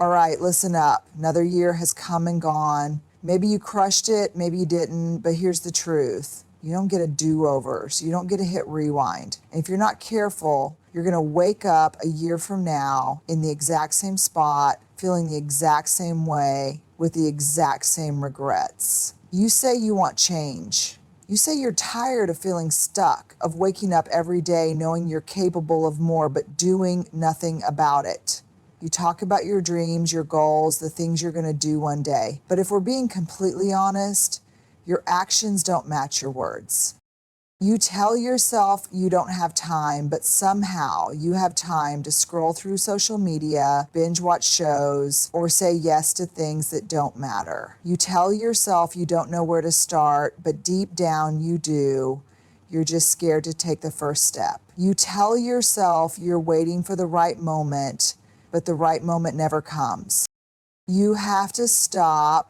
All right, listen up. Another year has come and gone. Maybe you crushed it, maybe you didn't, but here's the truth. You don't get a do-over, so you don't get to hit rewind. And if you're not careful, you're gonna wake up a year from now in the exact same spot, feeling the exact same way, with the exact same regrets. You say you want change. You say you're tired of feeling stuck, of waking up every day knowing you're capable of more, but doing nothing about it. You talk about your dreams, your goals, the things you're gonna do one day. But if we're being completely honest, your actions don't match your words. You tell yourself you don't have time, but somehow you have time to scroll through social media, binge watch shows, or say yes to things that don't matter. You tell yourself you don't know where to start, but deep down you do. You're just scared to take the first step. You tell yourself you're waiting for the right moment, but the right moment never comes. You have to stop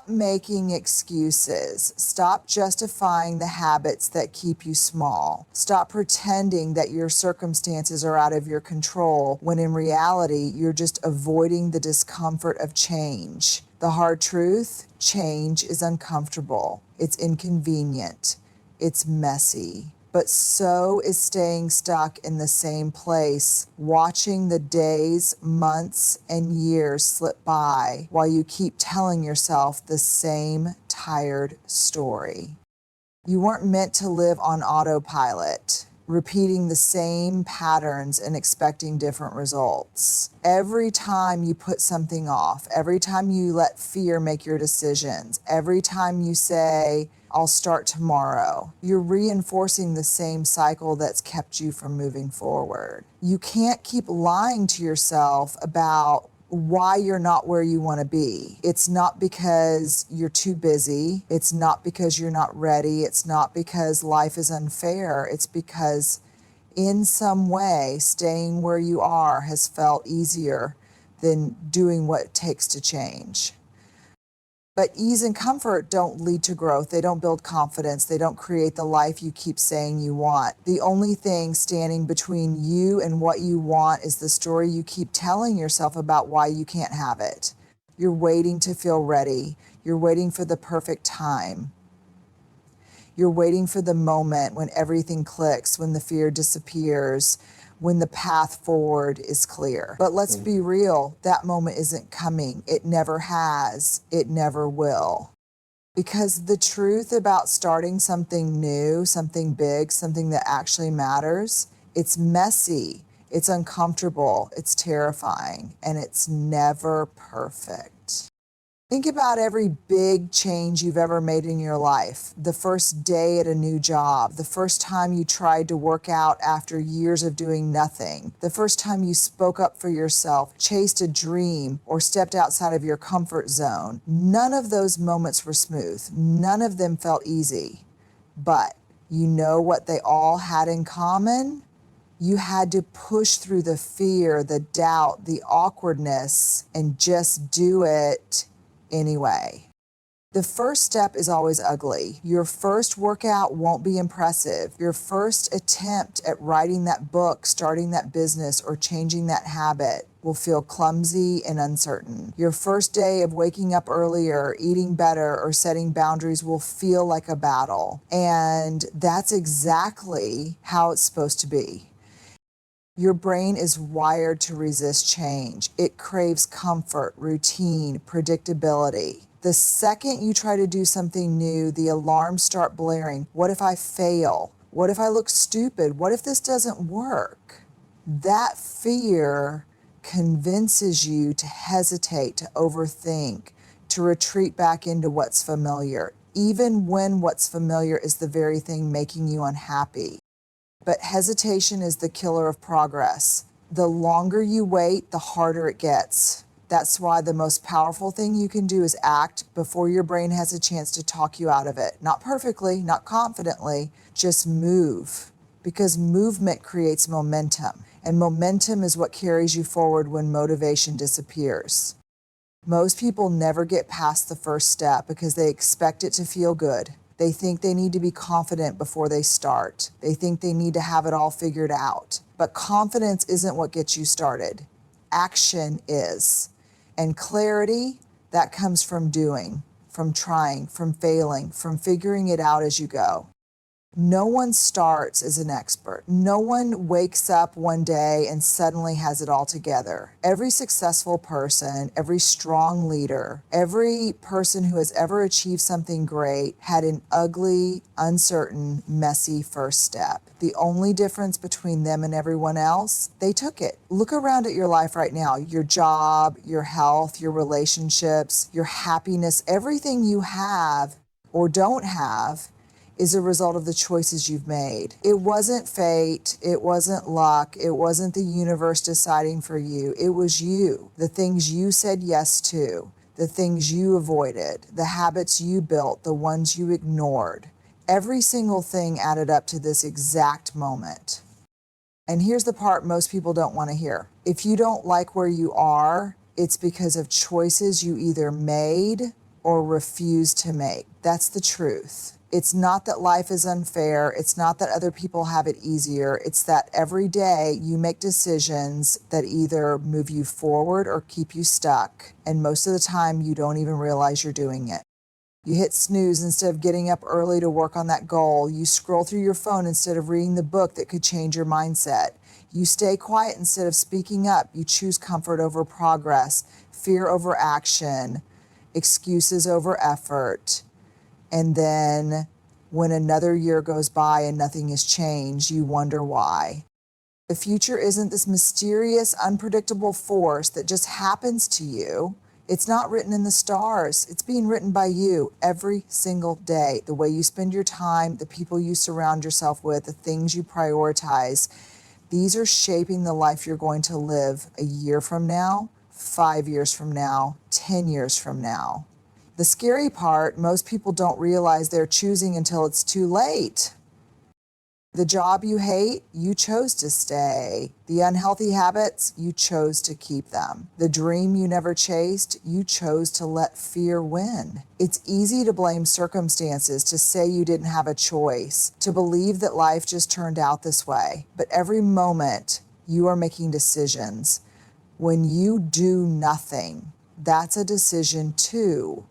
making excuses. Stop justifying the habits that keep you small. Stop pretending that your circumstances are out of your control when in reality, you're just avoiding the discomfort of change. The hard truth, change is uncomfortable. It's inconvenient. It's messy. But so is staying stuck in the same place, watching the days, months, and years slip by while you keep telling yourself the same tired story. You weren't meant to live on autopilot, repeating the same patterns and expecting different results. Every time you put something off, every time you let fear make your decisions, every time you say, I'll start tomorrow, you're reinforcing the same cycle that's kept you from moving forward. You can't keep lying to yourself about why you're not where you want to be. It's not because you're too busy. It's not because you're not ready. It's not because life is unfair. It's because in some way, staying where you are has felt easier than doing what it takes to change. But ease and comfort don't lead to growth. They don't build confidence. They don't create the life you keep saying you want. The only thing standing between you and what you want is the story you keep telling yourself about why you can't have it. You're waiting to feel ready. You're waiting for the perfect time. You're waiting for the moment when everything clicks, when the fear disappears, when the path forward is clear. But let's be real, that moment isn't coming. It never has. It never will. Because the truth about starting something new, something big, something that actually matters, it's messy, it's uncomfortable, it's terrifying, and it's never perfect. Think about every big change you've ever made in your life. The first day at a new job, the first time you tried to work out after years of doing nothing, the first time you spoke up for yourself, chased a dream, or stepped outside of your comfort zone. None of those moments were smooth. None of them felt easy. But you know what they all had in common? You had to push through the fear, the doubt, the awkwardness, and just do it anyway. The first step is always ugly. Your first workout won't be impressive. Your first attempt at writing that book, starting that business, or changing that habit will feel clumsy and uncertain. Your first day of waking up earlier, eating better, or setting boundaries will feel like a battle. And that's exactly how it's supposed to be. Your brain is wired to resist change. It craves comfort, routine, predictability. The second you try to do something new, the alarms start blaring. What if I fail? What if I look stupid? What if this doesn't work? That fear convinces you to hesitate, to overthink, to retreat back into what's familiar, even when what's familiar is the very thing making you unhappy. But hesitation is the killer of progress. The longer you wait, the harder it gets. That's why the most powerful thing you can do is act before your brain has a chance to talk you out of it. Not perfectly, not confidently, just move. Because movement creates momentum, and momentum is what carries you forward when motivation disappears. Most people never get past the first step because they expect it to feel good. They think they need to be confident before they start. They think they need to have it all figured out. But confidence isn't what gets you started. Action is. And clarity, that comes from doing, from trying, from failing, from figuring it out as you go. No one starts as an expert. No one wakes up one day and suddenly has it all together. Every successful person, every strong leader, every person who has ever achieved something great had an ugly, uncertain, messy first step. The only difference between them and everyone else, they took it. Look around at your life right now, your job, your health, your relationships, your happiness, everything you have or don't have is a result of the choices you've made. It wasn't fate, it wasn't luck, it wasn't the universe deciding for you. It was you, the things you said yes to, the things you avoided, the habits you built, the ones you ignored. Every single thing added up to this exact moment. And here's the part most people don't want to hear. If you don't like where you are, it's because of choices you either made or refused to make. That's the truth. It's not that life is unfair. It's not that other people have it easier. It's that every day you make decisions that either move you forward or keep you stuck. And most of the time, you don't even realize you're doing it. You hit snooze instead of getting up early to work on that goal. You scroll through your phone instead of reading the book that could change your mindset. You stay quiet instead of speaking up. You choose comfort over progress, fear over action, excuses over effort. And then when another year goes by and nothing has changed, you wonder why. The future isn't this mysterious, unpredictable force that just happens to you. It's not written in the stars. It's being written by you every single day. The way you spend your time, the people you surround yourself with, the things you prioritize. These are shaping the life you're going to live a year from now, 5 years from now, 10 years from now. The scary part, most people don't realize they're choosing until it's too late. The job you hate, you chose to stay. The unhealthy habits, you chose to keep them. The dream you never chased, you chose to let fear win. It's easy to blame circumstances, to say you didn't have a choice, to believe that life just turned out this way. But every moment you are making decisions. When you do nothing, that's a decision too.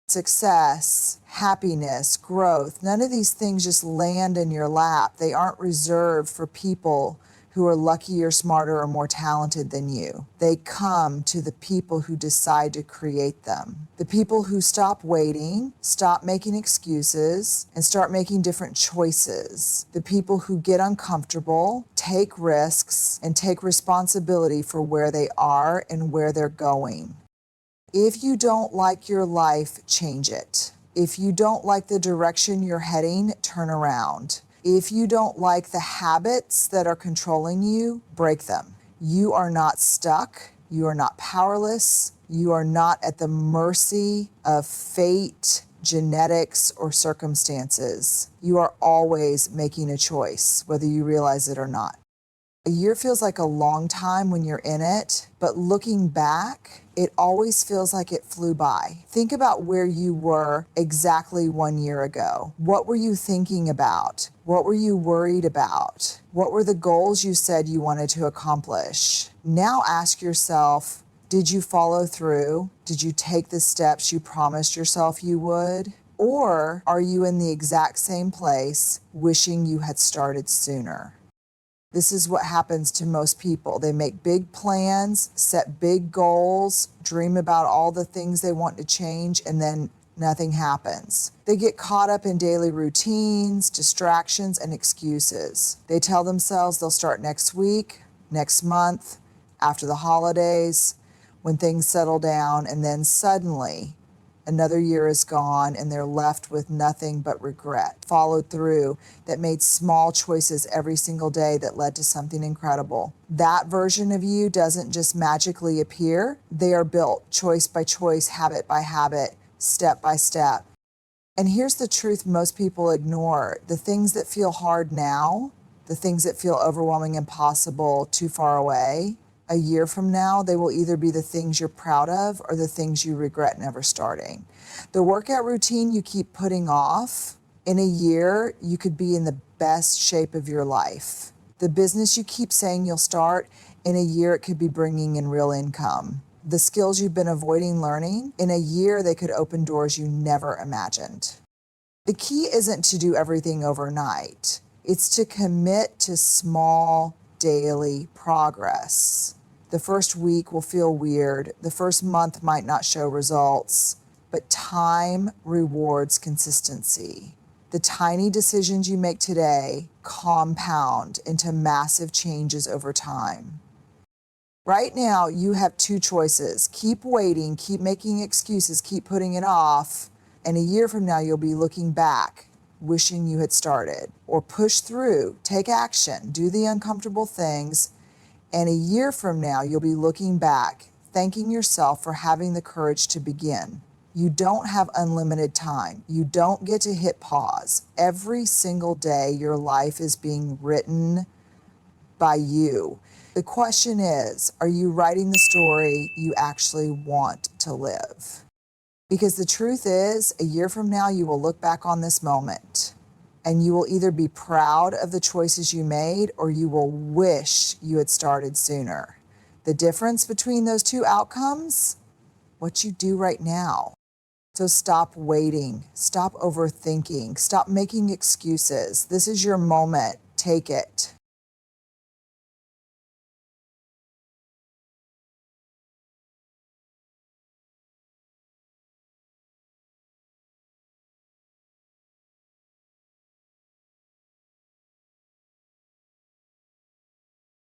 Success, happiness, growth, none of these things just land in your lap. They aren't reserved for people who are luckier, smarter, or more talented than you. They come to the people who decide to create them. The people who stop waiting, stop making excuses, and start making different choices. The people who get uncomfortable, take risks, and take responsibility for where they are and where they're going. If you don't like your life, change it. If you don't like the direction you're heading, turn around. If you don't like the habits that are controlling you, break them. You are not stuck. You are not powerless. You are not at the mercy of fate, genetics, or circumstances. You are always making a choice, whether you realize it or not. A year feels like a long time when you're in it, but looking back, it always feels like it flew by. Think about where you were exactly 1 year ago. What were you thinking about? What were you worried about? What were the goals you said you wanted to accomplish? Now ask yourself, did you follow through? Did you take the steps you promised yourself you would? Or are you in the exact same place, wishing you had started sooner? This is what happens to most people. They make big plans, set big goals, dream about all the things they want to change, and then nothing happens. They get caught up in daily routines, distractions, and excuses. They tell themselves they'll start next week, next month, after the holidays, when things settle down, and then suddenly another year is gone and they're left with nothing but regret. Followed through, that made small choices every single day that led to something incredible. That version of you doesn't just magically appear. They are built choice by choice, habit by habit, step by step. And here's the truth most people ignore. The things that feel hard now, the things that feel overwhelming, impossible, too far away, a year from now, they will either be the things you're proud of or the things you regret never starting. The workout routine you keep putting off, in a year, you could be in the best shape of your life. The business you keep saying you'll start, in a year, it could be bringing in real income. the skills you've been avoiding learning, in a year they could open doors you never imagined. The key isn't to do everything overnight. It's to commit to small daily progress. The first week will feel weird. The first month might not show results, but time rewards consistency. The tiny decisions you make today compound into massive changes over time. Right now, you have two choices. Keep waiting, keep making excuses, keep putting it off, and a year from now, you'll be looking back, wishing you had started. Or push through, take action, do the uncomfortable things, and a year from now, you'll be looking back, thanking yourself for having the courage to begin. You don't have unlimited time. You don't get to hit pause. Every single day, your life is being written by you. The question is, are you writing the story you actually want to live? Because the truth is, a year from now, you will look back on this moment and you will either be proud of the choices you made or you will wish you had started sooner. The difference between those two outcomes, what you do right now. So stop waiting, stop overthinking, stop making excuses. This is your moment. Take it.